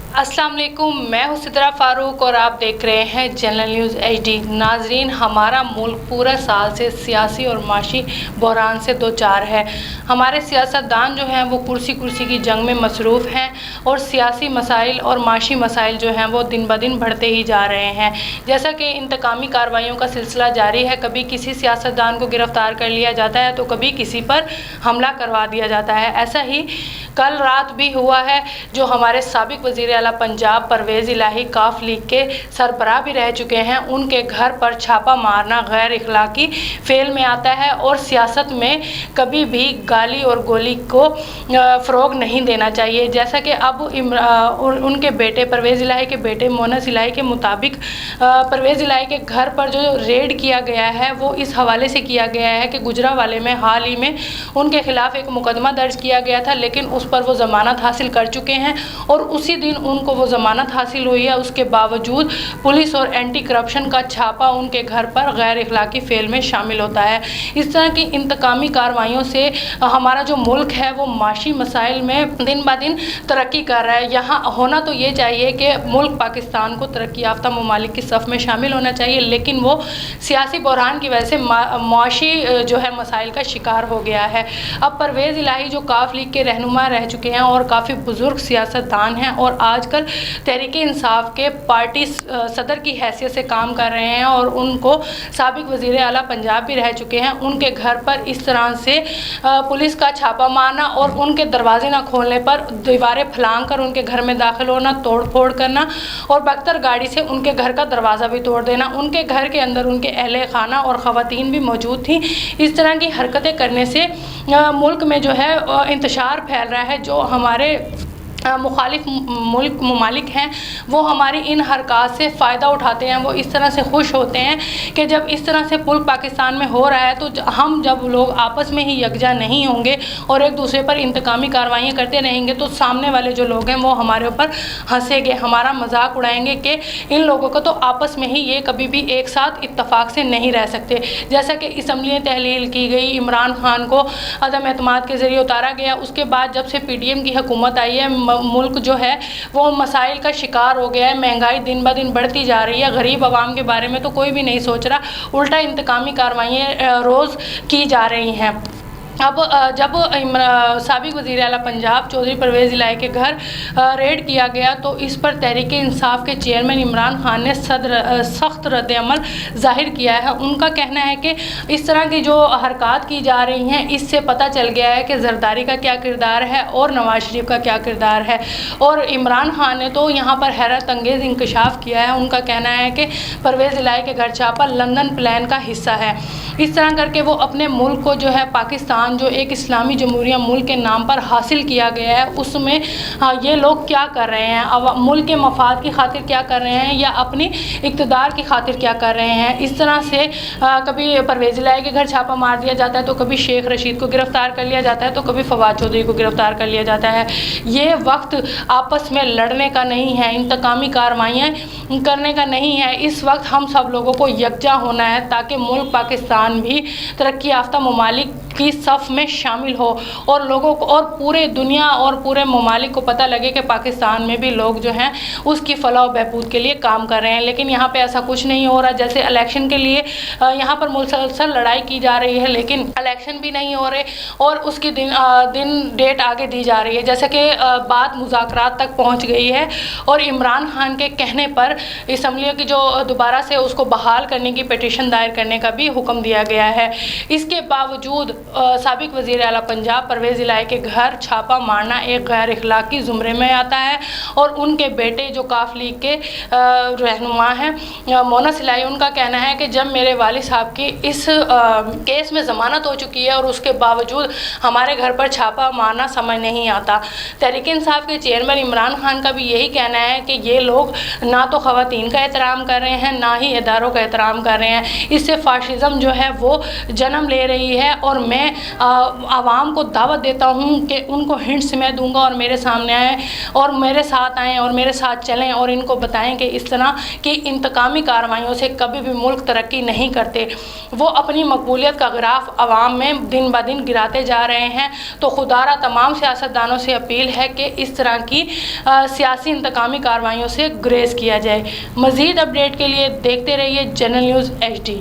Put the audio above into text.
अस्सलाम वालेकुम, मैं हूं सिद्रा फारूक और आप देख रहे हैं जनरल न्यूज़ HD। नाजरीन, हमारा मुल्क पूरा साल से सियासी और माशी बहरान से दो चार है। हमारे सियासतदान जो हैं वो कुर्सी की जंग में मसरूफ़ हैं और सियासी मसाइल और माशी मसाइल जो हैं वो दिन ब दिन बढ़ते ही जा रहे हैं। जैसा कि इंतकामी कार्रवाइयों का सिलसिला जारी है, कभी किसी सियासतदान को गिरफ़्तार कर लिया जाता है तो कभी किसी पर हमला करवा दिया जाता है। ऐसा ही कल रात भी हुआ है। जो हमारे साबिक वज़ीर आला पंजाब परवेज़ इलाही काफ लीग के सरबराह भी रह चुके हैं, उनके घर पर छापा मारना गैर इखलाकी फेल में आता है और सियासत में कभी भी गाली और गोली को फ़रोग़ नहीं देना चाहिए। जैसा कि अब उनके बेटे परवेज़ इलाही के बेटे मोनस इलाही के मुताबिक परवेज़ इलाही के घर पर जो रेड किया गया है वो इस हवाले से किया गया है कि गुजरावाले में हाल ही में उनके ख़िलाफ़ एक मुकदमा दर्ज किया गया था, लेकिन उस पर वो ज़मानत हासिल कर चुके हैं और उसी दिन उनको वो ज़मानत हासिल हुई है। उसके बावजूद पुलिस और एंटी करप्शन का छापा उनके घर पर गैर इखलाकी फेल में शामिल होता है। इस तरह की इंतकामी कार्रवाइयों से हमारा जो मुल्क है वो माशी मसाइल में दिन ब दिन तरक्की कर रहा है। यहाँ होना तो ये चाहिए कि मुल्क पाकिस्तान को तरक्की याफ्ता ममालिक की सफ़ में शामिल होना चाहिए, लेकिन वो सियासी बहरान की वजह से माशी जो है मसाइल का शिकार हो गया है। अब परवेज़ इलाही जो काफ लीग के रहनुमा रह चुके हैं और काफ़ी बुज़ुर्ग सियासतदान हैं और आजकल तहरीक-ए-इंसाफ के पार्टी सदर की हैसियत से काम कर रहे हैं और उनको साबिक वज़ीर आला पंजाब भी रह चुके हैं, उनके घर पर इस तरह से पुलिस का छापा मारना और उनके दरवाजे ना खोलने पर दीवारें फलांग कर उनके घर में दाखिल होना, तोड़ फोड़ करना और बख्तर गाड़ी से उनके घर का दरवाज़ा भी तोड़ देना। उनके घर के अंदर उनके अहले खाना और ख़वातीन भी मौजूद थी। इस तरह की हरकतें करने से मुल्क में जो है इंतशार फैल रहा है। जो हमारे मुखालिफ मुल्क ममालिक हैं वो हमारी इन हरकत से फ़ायदा उठाते हैं। वो इस तरह से खुश होते हैं कि जब इस तरह से मुल्क पाकिस्तान में हो रहा है तो हम जब लोग आपस में ही यकजा नहीं होंगे और एक दूसरे पर इंतकामी कार्रवाइयाँ करते रहेंगे तो सामने वाले जो लोग हैं वो हमारे ऊपर हंसेंगे, हमारा मजाक उड़ाएंगे कि इन लोगों को तो आपस में ही ये कभी भी एक साथ इत्तफाक से नहीं रह सकते। जैसा कि असम्बली तहलील की गई, इमरान खान को अदम एतमाद के ज़रिए उतारा गया, उसके बाद जब से PDM की हुकूमत आई है मुल्क जो है वो मसाइल का शिकार हो गया है। महंगाई दिन ब दिन बढ़ती जा रही है, गरीब आवाम के बारे में तो कोई भी नहीं सोच रहा, उल्टा इंतकामी कार्रवाइयाँ रोज़ की जा रही हैं। अब जब साबिक वज़ीर आला पंजाब चौधरी परवेज़ इलाही के घर रेड किया गया तो इस पर तहरीक-ए-इंसाफ के चेयरमैन इमरान खान ने सख्त रद्द-ए-अमल ज़ाहिर किया है। उनका कहना है कि इस तरह की जो हरकत की जा रही हैं इससे पता चल गया है कि ज़रदारी का क्या किरदार है और नवाज शरीफ का क्या किरदार है। और इमरान खान ने तो यहाँ पर हैरत अंगेज़ इंकशाफ किया है। उनका कहना है कि परवेज़ इलाही के घर छापा लंदन प्लान का हिस्सा है। इस तरह करके वो अपने मुल्क को जो है पाकिस्तान जो एक इस्लामी जमहूरिया मुल्क के नाम पर हासिल किया गया है उसमें ये लोग क्या कर रहे हैं, अब मुल्क के मफाद की खातिर क्या कर रहे हैं या अपनी इक़्तिदार की खातिर क्या कर रहे हैं। इस तरह से कभी परवेज़ इलाही के घर छापा मार दिया जाता है तो कभी शेख रशीद को गिरफ़्तार कर लिया जाता है तो कभी फवाद चौधरी को गिरफ़्तार कर लिया जाता है। ये वक्त आपस में लड़ने का नहीं है, इंतकामी कार्रवाइयाँ करने का नहीं है। इस वक्त हम सब लोगों को यकजा होना है ताकि मुल्क पाकिस्तान भी तरक्की याफ्ता ममालिक की सफ़ में शामिल हो और लोगों को और पूरे दुनिया और पूरे ममालिक को पता लगे कि पाकिस्तान में भी लोग जो हैं उसकी फलाह व बहबूद के लिए काम कर रहे हैं। लेकिन यहाँ पे ऐसा कुछ नहीं हो रहा। जैसे इलेक्शन के लिए यहाँ पर मुसलसल लड़ाई की जा रही है लेकिन इलेक्शन भी नहीं हो रहे और उसकी दिन डेट आगे दी जा रही है। जैसे कि बात मुज़ाकरात तक पहुँच गई है और इमरान खान के कहने पर असम्बली की जो दोबारा से उसको बहाल करने की पिटीशन दायर करने का भी हुक्म दिया गया है। इसके बावजूद साबिक वज़ीर आला पंजाब परवेज़ इलाही के घर छापा मारना एक गैर इखलाकी ज़ुमरे में आता है और उनके बेटे जो काफ लीग के रहनुमा हैं मोनस इलाही, उनका कहना है कि जब मेरे वालिद साहब की इस केस में ज़मानत हो चुकी है और उसके बावजूद हमारे घर पर छापा मारना समझ नहीं आता। तहरीक-ए-इंसाफ के चेयरमैन इमरान खान का भी यही कहना है कि ये लोग ना तो ख़वातीन का एहतराम कर रहे हैं ना ही इदारों का एहतराम कर रहे हैं। इससे फ़ाशिज़म जो है वो जन्म ले रही है और میں عوام کو دعوت دیتا ہوں کہ ان کو ہنٹس میں دوں گا اور میرے سامنے آئیں اور میرے ساتھ آئیں اور میرے ساتھ چلیں اور ان کو بتائیں کہ اس طرح کی انتقامی کارروائیوں سے کبھی بھی ملک ترقی نہیں کرتے۔ وہ اپنی مقبولیت کا گراف عوام میں دن بہ دن گراتے جا رہے ہیں۔ تو خدا را تمام سیاستدانوں سے اپیل ہے کہ اس طرح کی سیاسی انتقامی کارروائیوں سے گریز کیا جائے۔ مزید اپڈیٹ کے لیے دیکھتے رہیے جنرل نیوز HD۔